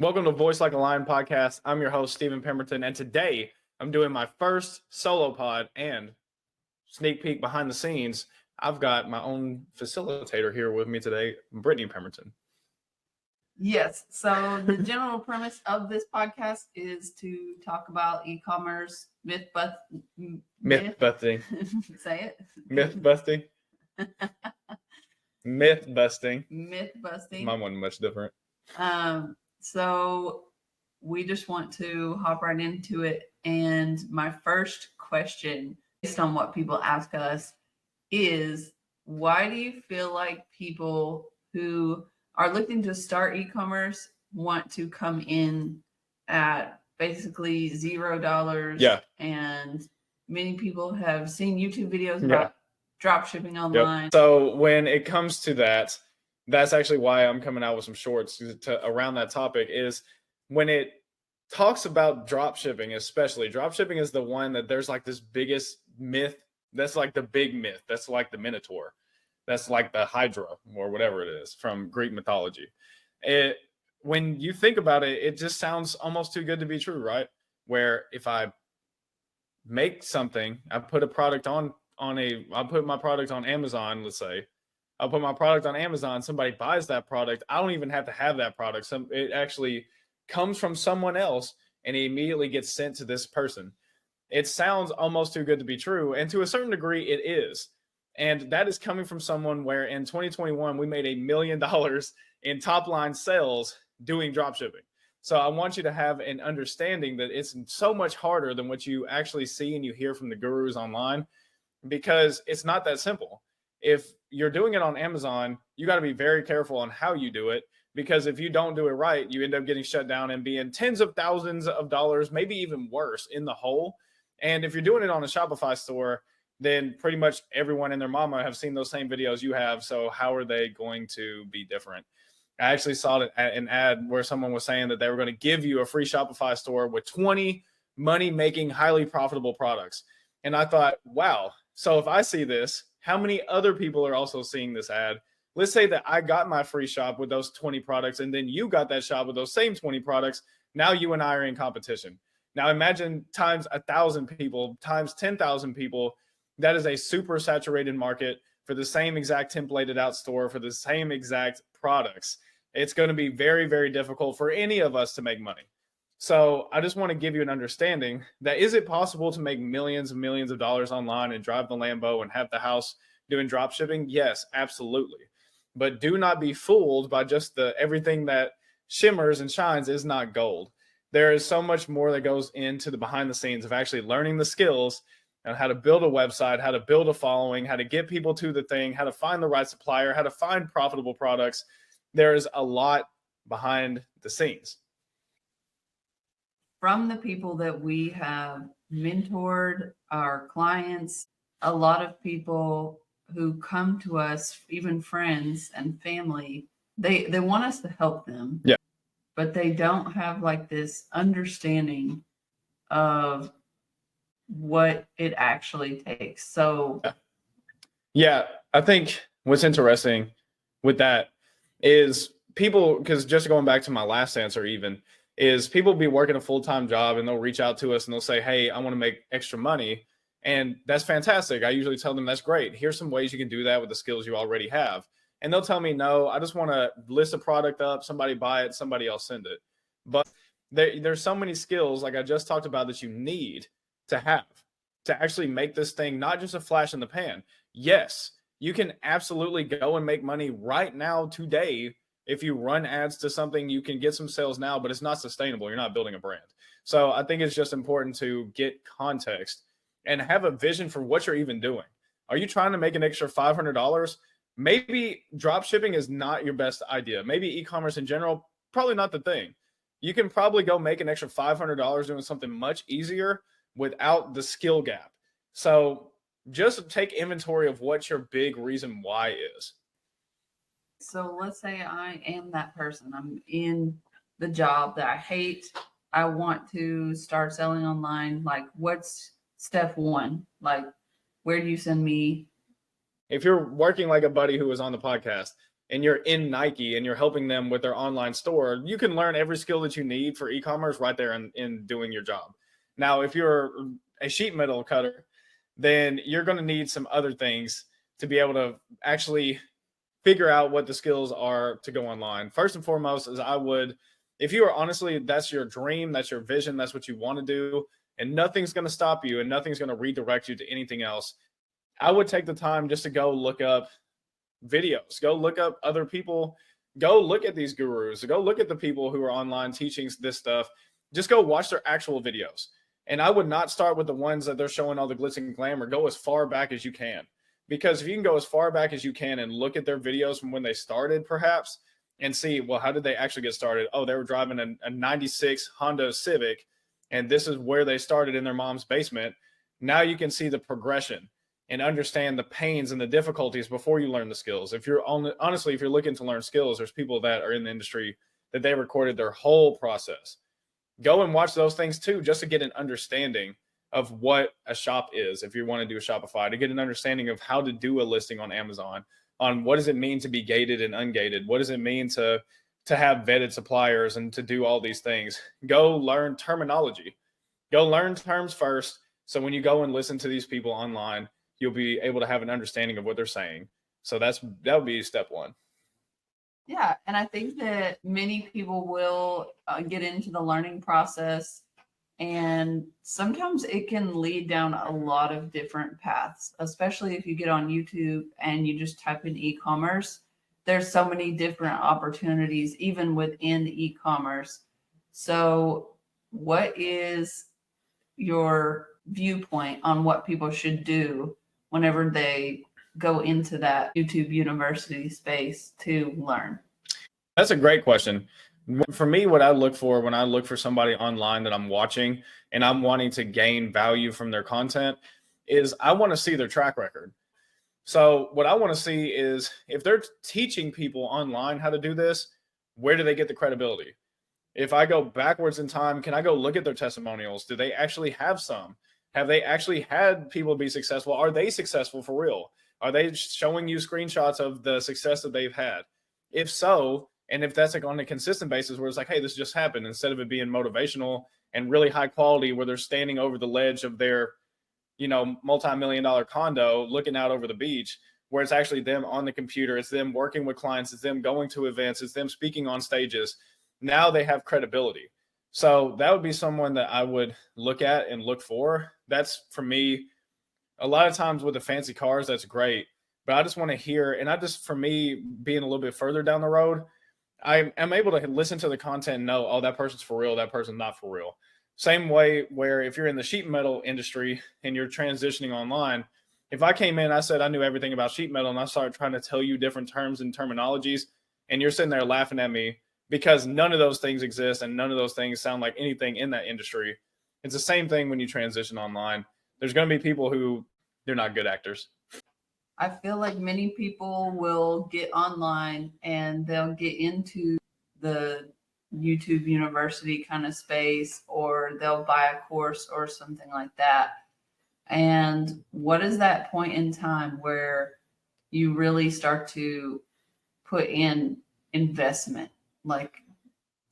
Welcome to Voice Like a Lion podcast. I'm your host, Stephen Pemberton, and today I'm doing my first solo pod and sneak peek behind the scenes. I've got my own facilitator here with me today, Brittany Pemberton. Yes. So the general premise of this podcast is to talk about e-commerce myth busting. Say it. Myth busting. Myth busting. Myth busting. Mine wasn't much different. So we just want to hop right into it. And my first question, based on what people ask us, is why do you feel like people who are looking to start e-commerce want to come in at basically $0? Yeah. And many people have seen YouTube videos about drop shipping online. Yep. So when it comes to that, that's actually why I'm coming out with some shorts around that topic. Is when it talks about drop shipping, especially drop shipping is the one that there's like this biggest myth. That's like the big myth. That's like the Minotaur. That's like the Hydra or whatever it is from Greek mythology. When you think about it, it just sounds almost too good to be true, right? Where if I make something, I put a product I put my product on Amazon, let's say. I'll put my product on Amazon. Somebody buys that product. I don't even have to have that product. It actually comes from someone else and it immediately gets sent to this person. It sounds almost too good to be true. And to a certain degree, it is. And that is coming from someone where in 2021, we made $1 million in top line sales doing drop shipping. So I want you to have an understanding that it's so much harder than what you actually see and you hear from the gurus online, because it's not that simple. If you're doing it on Amazon, you got to be very careful on how you do it, because if you don't do it right, you end up getting shut down and being tens of thousands of dollars, maybe even worse, in the hole. And if you're doing it on a Shopify store, then pretty much everyone and their mama have seen those same videos you have. So how are they going to be different? I actually saw an ad where someone was saying that they were going to give you a free Shopify store with 20 money-making, highly profitable products. And I thought, wow. So if I see this, how many other people are also seeing this ad? Let's say that I got my free shop with those 20 products, and then you got that shop with those same 20 products. Now you and I are in competition. Now imagine times 1,000 people, times 10,000 people. That is a super saturated market for the same exact templated out store for the same exact products. It's going to be very, very difficult for any of us to make money. So I just want to give you an understanding that is it possible to make millions and millions of dollars online and drive the Lambo and have the house doing drop shipping? Yes, absolutely. But do not be fooled by just everything that shimmers and shines is not gold. There is so much more that goes into the behind the scenes of actually learning the skills and how to build a website, how to build a following, how to get people to the thing, how to find the right supplier, how to find profitable products. There is a lot behind the scenes. From the people that we have mentored, our clients, a lot of people who come to us, even friends and family, they want us to help them. Yeah. But they don't have like this understanding of what it actually takes. So yeah, I think what's interesting with that is people, because just going back to my last answer even, is people be working a full-time job and they'll reach out to us and they'll say, hey, I want to make extra money. And that's fantastic. I usually tell them that's great. Here's some ways you can do that with the skills you already have. And they'll tell me, no, I just want to list a product up, somebody buy it, somebody else send it. But there's so many skills, like I just talked about, that you need to have to actually make this thing not just a flash in the pan. Yes, you can absolutely go and make money right now today. If you run ads to something, you can get some sales now, but it's not sustainable. You're not building a brand. So I think it's just important to get context and have a vision for what you're even doing. Are you trying to make an extra $500? Maybe drop shipping is not your best idea. Maybe e-commerce in general, probably not the thing. You can probably go make an extra $500 doing something much easier without the skill gap. So just take inventory of what your big reason why is. So let's say I am that person. I'm in the job that I hate. I want to start selling online. Like, what's step one? Like, where do you send me? If you're working like a buddy who was on the podcast, and you're in Nike and you're helping them with their online store, you can learn every skill that you need for e-commerce right there in doing your job. Now, if you're a sheet metal cutter, then you're going to need some other things to be able to actually figure out what the skills are to go online. First and foremost is I would, if you are honestly, that's your dream, that's your vision, that's what you want to do, and nothing's going to stop you and nothing's going to redirect you to anything else, I would take the time just to go look up videos, go look up other people, go look at these gurus, go look at the people who are online teaching this stuff. Just go watch their actual videos. And I would not start with the ones that they're showing all the glitz and glamour. Go as far back as you can. Because if you can go as far back as you can and look at their videos from when they started, perhaps, and see, well, how did they actually get started? Oh, they were driving a 96 Honda Civic, and this is where they started in their mom's basement. Now you can see the progression and understand the pains and the difficulties before you learn the skills. If you're honestly, if you're looking to learn skills, there's people that are in the industry that they recorded their whole process. Go and watch those things too, just to get an understanding of what a shop is. If you want to do a Shopify, to get an understanding of how to do a listing on Amazon, on what does it mean to be gated and ungated? What does it mean to have vetted suppliers and to do all these things? Go learn terminology. Go learn terms first. So when you go and listen to these people online, you'll be able to have an understanding of what they're saying. So that would be step one. Yeah, and I think that many people will get into the learning process, and sometimes it can lead down a lot of different paths, especially if you get on YouTube and you just type in e-commerce. There's so many different opportunities, even within e-commerce. So what is your viewpoint on what people should do whenever they go into that YouTube university space to learn? That's a great question. For me, what I look for when I look for somebody online that I'm watching and I'm wanting to gain value from their content is I want to see their track record. So what I want to see is if they're teaching people online how to do this, where do they get the credibility? If I go backwards in time, can I go look at their testimonials? Do they actually have some? Have they actually had people be successful? Are they successful for real? Are they showing you screenshots of the success that they've had? If so, and if that's like on a consistent basis where it's like, hey, this just happened, instead of it being motivational and really high quality where they're standing over the ledge of their, multi-million-dollar condo looking out over the beach, where it's actually them on the computer, it's them working with clients, it's them going to events, it's them speaking on stages. Now they have credibility. So that would be someone that I would look at and look for. That's, for me, a lot of times with the fancy cars, that's great. But I just want to hear, and for me, being a little bit further down the road, I'm able to listen to the content and know, oh, that person's for real, that person's not for real. Same way where if you're in the sheet metal industry and you're transitioning online, if I came in, I said I knew everything about sheet metal and I started trying to tell you different terms and terminologies, and you're sitting there laughing at me because none of those things exist and none of those things sound like anything in that industry. It's the same thing when you transition online. There's going to be people who they're not good actors. I feel like many people will get online and they'll get into the YouTube university kind of space, or they'll buy a course or something like that. And what is that point in time where you really start to put in investment, like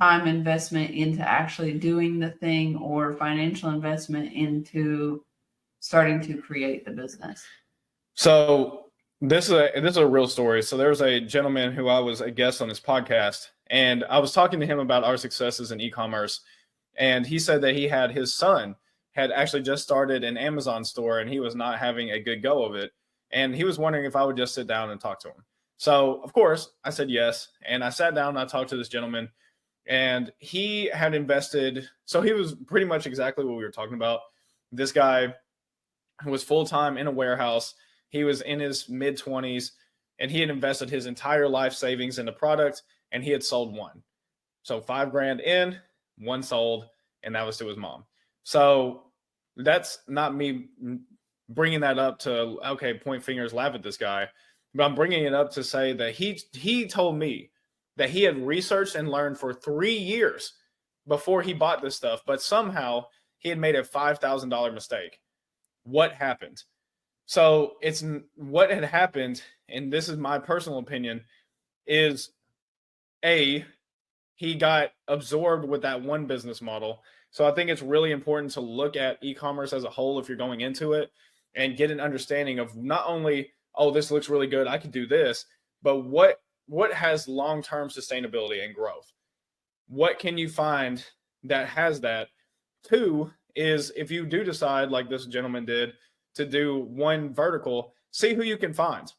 time investment into actually doing the thing, or financial investment into starting to create the business? So this is a real story. So there was a gentleman who I was a guest on his podcast, and I was talking to him about our successes in e-commerce. And he said that his son had actually just started an Amazon store and he was not having a good go of it. And he was wondering if I would just sit down and talk to him. So of course I said yes. And I sat down and I talked to this gentleman, and he had invested. So he was pretty much exactly what we were talking about. This guy who was full-time in a warehouse. He was in his mid-20s, and he had invested his entire life savings in the product, and he had sold one. So $5,000 in, one sold, and that was to his mom. So that's not me bringing that up to, okay, point fingers, laugh at this guy. But I'm bringing it up to say that he told me that he had researched and learned for 3 years before he bought this stuff, but somehow he had made a $5,000 mistake. What happened? So it's what had happened, and this is my personal opinion. is he got absorbed with that one business model. So I think it's really important to look at e-commerce as a whole if you're going into it and get an understanding of not only, oh, this looks really good, I could do this, but what has long-term sustainability and growth? What can you find that has that? Two is, if you do decide, like this gentleman did, to do one vertical, see who you can find.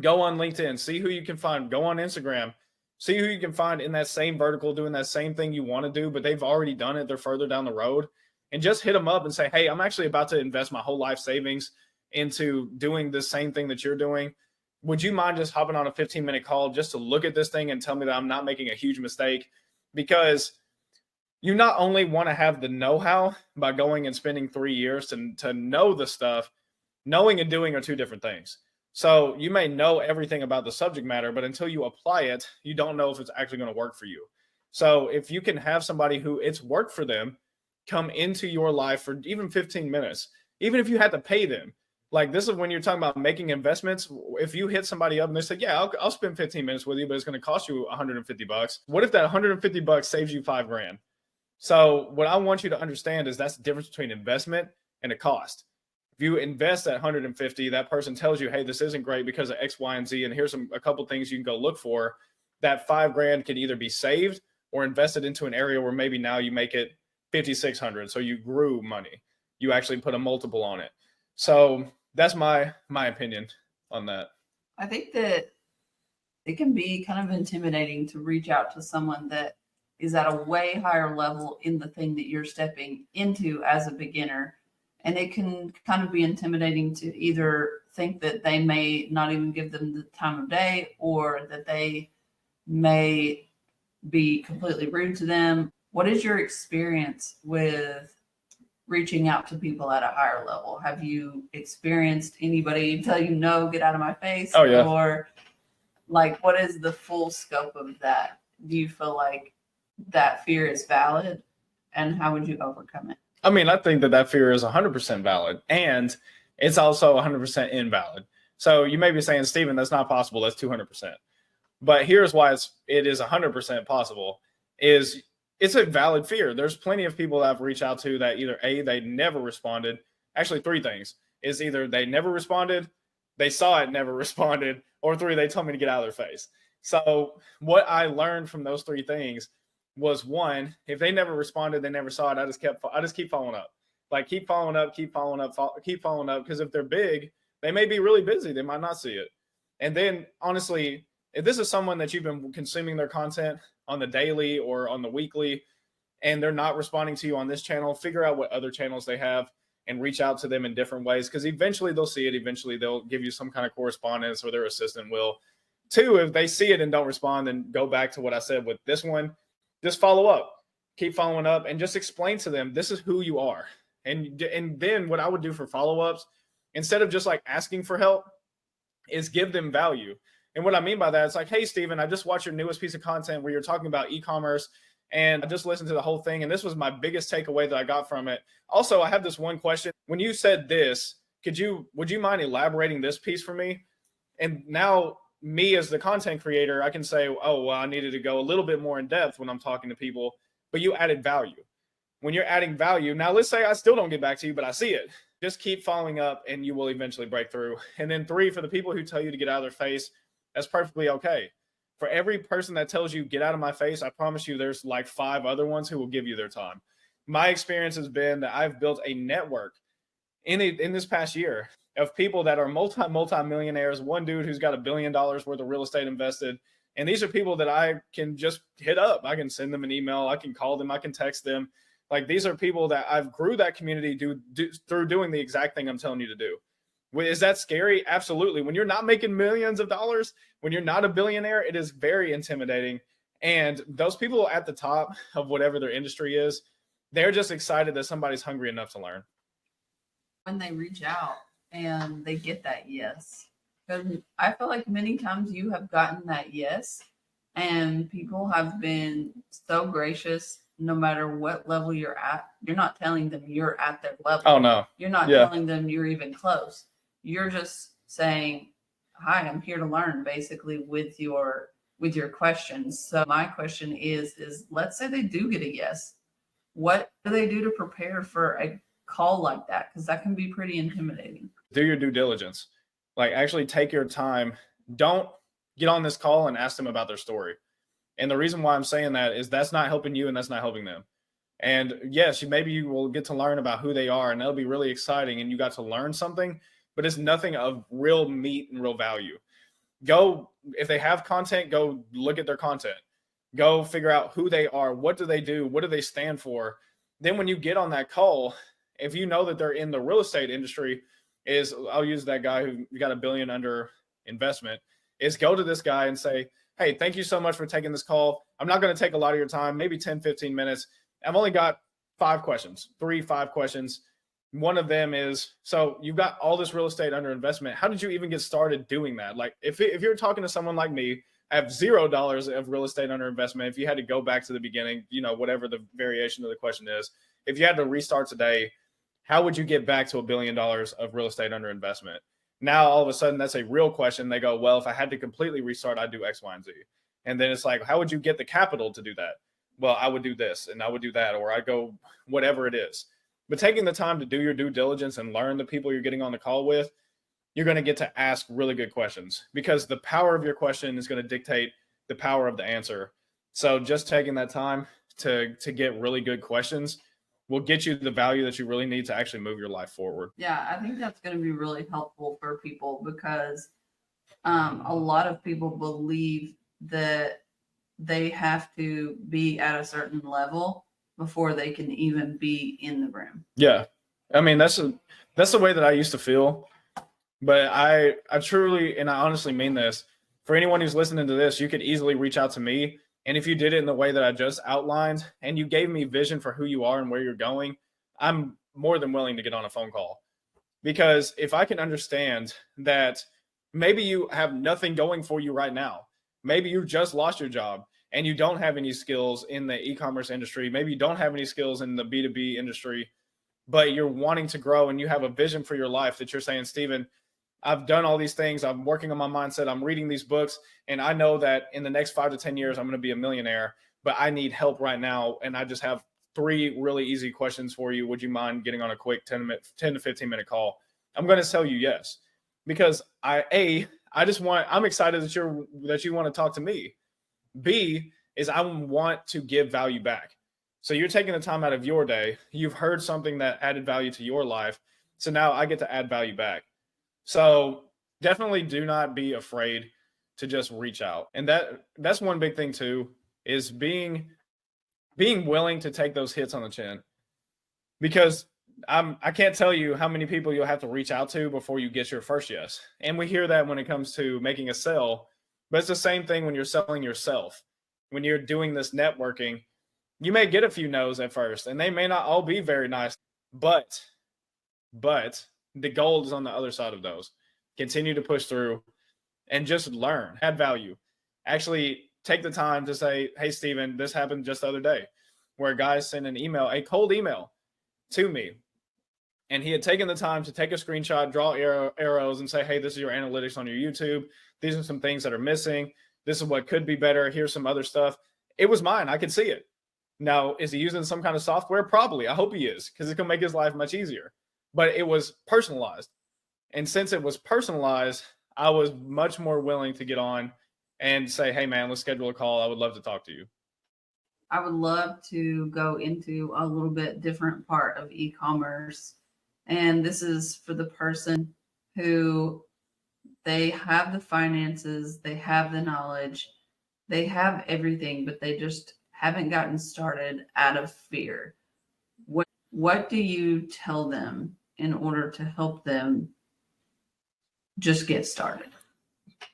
Go on LinkedIn, see who you can find. Go on Instagram, see who you can find in that same vertical doing that same thing you want to do, but they've already done it. They're further down the road, and just hit them up and say, hey, I'm actually about to invest my whole life savings into doing the same thing that you're doing. Would you mind just hopping on a 15-minute call just to look at this thing and tell me that I'm not making a huge mistake? Because you not only want to have the know-how by going and spending 3 years to know the stuff. Knowing and doing are two different things. So you may know everything about the subject matter, but until you apply it, you don't know if it's actually going to work for you. So if you can have somebody who it's worked for them come into your life for even 15 minutes, even if you had to pay them, like this is when you're talking about making investments. If you hit somebody up and they say, yeah, I'll spend 15 minutes with you, but it's going to cost you $150. What if that $150 saves you $5,000? So what I want you to understand is that's the difference between investment and a cost. If you invest at 150, that person tells you, hey, this isn't great because of X, Y, and Z, and here's a couple things you can go look for. That $5,000 can either be saved or invested into an area where maybe now you make it 5,600. So you grew money. You actually put a multiple on it. So that's my opinion on that. I think that it can be kind of intimidating to reach out to someone that is at a way higher level in the thing that you're stepping into as a beginner. And it can kind of be intimidating to either think that they may not even give them the time of day, or that they may be completely rude to them. What is your experience with reaching out to people at a higher level? Have you experienced anybody tell you, no, get out of my face? Oh, yeah. Or like, what is the full scope of that? Do you feel like that fear is valid, and how would you overcome it? I mean, I think that fear is 100% valid, and it's also 100% invalid. So you may be saying, Stephen, that's not possible. That's 200%. But here's why it is 100% possible. Is it's a valid fear. There's plenty of people that I've reached out to that either A, they never responded. Actually, three things is either they never responded, they saw it, never responded, or three, they told me to get out of their face. So what I learned from those three things was, one, if they never responded, they never saw it, I just keep following up. Like keep following up. Because if they're big, they may be really busy. They might not see it. And then honestly, if this is someone that you've been consuming their content on the daily or on the weekly, and they're not responding to you on this channel, figure out what other channels they have and reach out to them in different ways, because eventually they'll see it. Eventually they'll give you some kind of correspondence, or their assistant will. Two, if they see it and don't respond, then go back to what I said with this one. Just follow up, keep following up, and just explain to them, this is who you are. And then what I would do for follow-ups, instead of just like asking for help, is give them value. And what I mean by that, it's like, hey, Steven, I just watched your newest piece of content where you're talking about e-commerce, and I just listened to the whole thing, and this was my biggest takeaway that I got from it. Also, I have this one question. When you said this, would you mind elaborating this piece for me? And now me as the content creator, I can say, oh, well, I needed to go a little bit more in depth when I'm talking to people, but you added value. When you're adding value, now let's say I still don't get back to you, but I see it. Just keep following up and you will eventually break through. And then three, for the people who tell you to get out of their face, that's perfectly okay. For every person that tells you get out of my face, I promise you there's like 5 other ones who will give you their time. My experience has been that I've built a network in this past year of people that are multi-millionaires. One dude who's got $1 billion worth of real estate invested. And these are people that I can just hit up. I can send them an email. I can call them. I can text them. Like, these are people that I've grew that community through doing the exact thing I'm telling you to do. Is that scary? Absolutely. When you're not making millions of dollars, when you're not a billionaire, it is very intimidating. And those people at the top of whatever their industry is, they're just excited that somebody's hungry enough to learn. When they reach out and they get that yes, because I feel like many times you have gotten that yes, and people have been so gracious. No matter what level you're at, you're not telling them you're at their level. Oh, no. You're not telling them you're even close. You're just saying, hi, I'm here to learn, basically, with your questions. So my question is let's say they do get a yes. What do they do to prepare for a call like that? Because that can be pretty intimidating. Do your due diligence. Like, actually take your time. Don't get on this call and ask them about their story. And the reason why I'm saying that is that's not helping you and that's not helping them. And yes, maybe you will get to learn about who they are, and that'll be really exciting, and you got to learn something, but it's nothing of real meat and real value. Go, if they have content, go look at their content. Go figure out who they are, what do they do, what do they stand for. Then when you get on that call, if you know that they're in the real estate industry, is I'll use that guy who got $1 billion under investment, is go to this guy and say, hey, thank you so much for taking this call. I'm not going to take a lot of your time, maybe 10, 15 minutes. I've only got 5 questions. One of them is, so you've got all this real estate under investment. How did you even get started doing that? Like, if you're talking to someone like me, I have $0 of real estate under investment. If you had to go back to the beginning, whatever the variation of the question is, if you had to restart today, how would you get back to $1 billion of real estate under investment? Now, all of a sudden, that's a real question. They go, well, if I had to completely restart, I'd do X, Y, and Z. And then it's like, how would you get the capital to do that? Well, I would do this and I would do that, or I go whatever it is. But taking the time to do your due diligence and learn the people you're getting on the call with, you're going to get to ask really good questions, because the power of your question is going to dictate the power of the answer. So just taking that time to get really good questions will get you the value that you really need to actually move your life forward. Yeah, I think that's going to be really helpful for people, because a lot of people believe that they have to be at a certain level before they can even be in the room. Yeah. I mean, that's the way that I used to feel. But I truly, and I honestly mean this, for anyone who's listening to this, you could easily reach out to me. And if you did it in the way that I just outlined, and you gave me vision for who you are and where you're going, I'm more than willing to get on a phone call. Because if I can understand that maybe you have nothing going for you right now, maybe you just lost your job and you don't have any skills in the e-commerce industry, maybe you don't have any skills in the B2B industry, but you're wanting to grow and you have a vision for your life that you're saying, Steven, I've done all these things. I'm working on my mindset. I'm reading these books. And I know that in the next 5 to 10 years, I'm going to be a millionaire, but I need help right now. And I just have 3 really easy questions for you. Would you mind getting on a quick 10 to 15 minute call? I'm going to tell you yes, because I'm excited that you want to talk to me. B is I want to give value back. So you're taking the time out of your day. You've heard something that added value to your life. So now I get to add value back. So definitely do not be afraid to just reach out. And that's one big thing too, is being willing to take those hits on the chin. Because I can't tell you how many people you'll have to reach out to before you get your first yes. And we hear that when it comes to making a sale, but it's the same thing when you're selling yourself. When you're doing this networking, you may get a few no's at first, and they may not all be very nice, but the gold is on the other side of those. Continue to push through and just learn, add value. Actually take the time to say, hey, Steven, this happened just the other day where a guy sent a cold email to me. And he had taken the time to take a screenshot, draw arrows, and say, hey, this is your analytics on your YouTube. These are some things that are missing. This is what could be better. Here's some other stuff. It was mine. I could see it. Now, is he using some kind of software? Probably. I hope he is, because it's going to make his life much easier. But it was personalized. And since it was personalized, I was much more willing to get on and say, hey, man, let's schedule a call. I would love to talk to you. I would love to go into a little bit different part of e-commerce. And this is for the person who they have the finances, they have the knowledge, they have everything, but they just haven't gotten started out of fear. What do you tell them in order to help them just get started?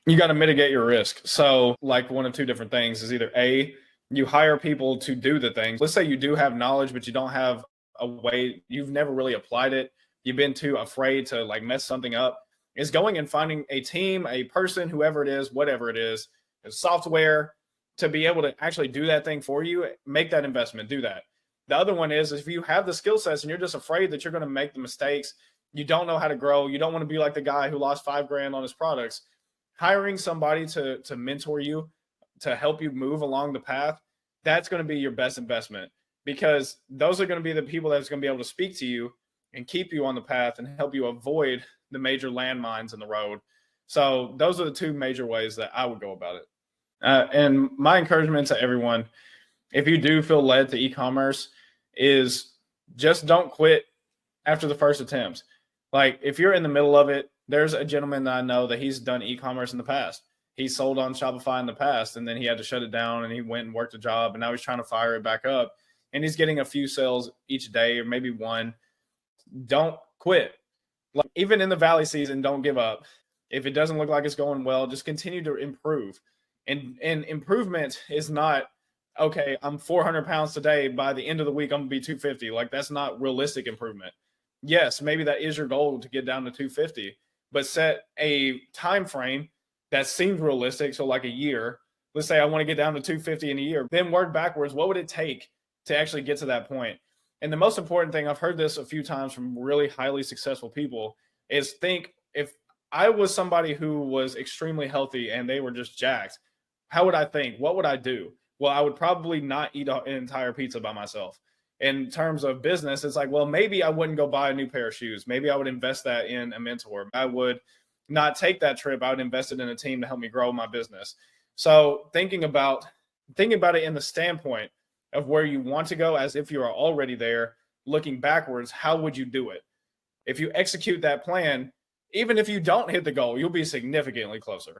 You got to mitigate your risk. So like one of 2 different things is either A, you hire people to do the things. Let's say you do have knowledge, but you don't have a way, you've never really applied it. You've been too afraid to like mess something up. Is going and finding a team, a person, whoever it is, whatever it is, software to be able to actually do that thing for you. Make that investment, do that. The other one is if you have the skill sets and you're just afraid that you're going to make the mistakes, you don't know how to grow, you don't want to be like the guy who lost $5,000 on his products, hiring somebody to mentor you, to help you move along the path, that's going to be your best investment, because those are going to be the people that's going to be able to speak to you and keep you on the path and help you avoid the major landmines in the road. So those are the two major ways that I would go about it. And my encouragement to everyone, if you do feel led to e-commerce, is just don't quit after the first attempt. Like, if you're in the middle of it, there's a gentleman that I know that he's done e-commerce in the past. He sold on Shopify in the past, and then he had to shut it down, and he went and worked a job, and now he's trying to fire it back up, and he's getting a few sales each day, or maybe one. Don't quit. Like, even in the valley season, don't give up. If it doesn't look like it's going well, just continue to improve. And improvement is not, okay, I'm 400 pounds today. By the end of the week, I'm gonna be 250. Like, that's not realistic improvement. Yes, maybe that is your goal, to get down to 250, but set a time frame that seems realistic. So like a year, let's say I want to get down to 250 in a year, then work backwards. What would it take to actually get to that point? And the most important thing, I've heard this a few times from really highly successful people, is think, if I was somebody who was extremely healthy and they were just jacked, how would I think? What would I do? Well, I would probably not eat an entire pizza by myself. In terms of business, it's like, well, maybe I wouldn't go buy a new pair of shoes. Maybe I would invest that in a mentor. I would not take that trip. I would invest it in a team to help me grow my business. So thinking about it in the standpoint of where you want to go, as if you are already there, looking backwards, how would you do it? If you execute that plan, even if you don't hit the goal, you'll be significantly closer.